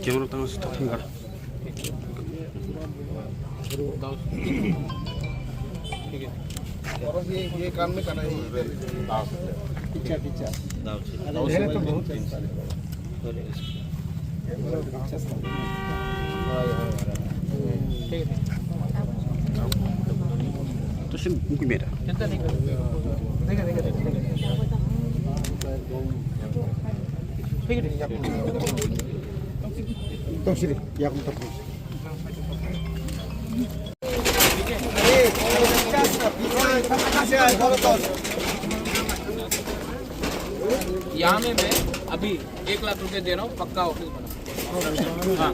Camera tengah starting kan? और ये काम में करना है पीछा पीछा तो बहुत ठीक है तो सिर्फ mungkin beda. Tong sini, ya aku terus. यहाँ में मैं अभी 1 लाख रुपए दे रहा हूँ, पक्का ऑफिस बना। हाँ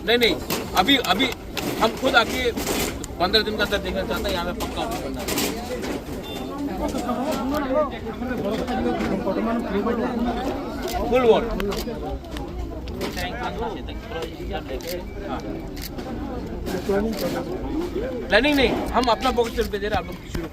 नहीं अभी अभी हम खुद आके 15 दिन का अंदर देखना चाहता है, यहाँ में पक्का ऑफिस बनना फुल वॉल। प्लानिंग नहीं, हम अपना पॉकेट चल पे दे रहे हैं, आप लोग किसी को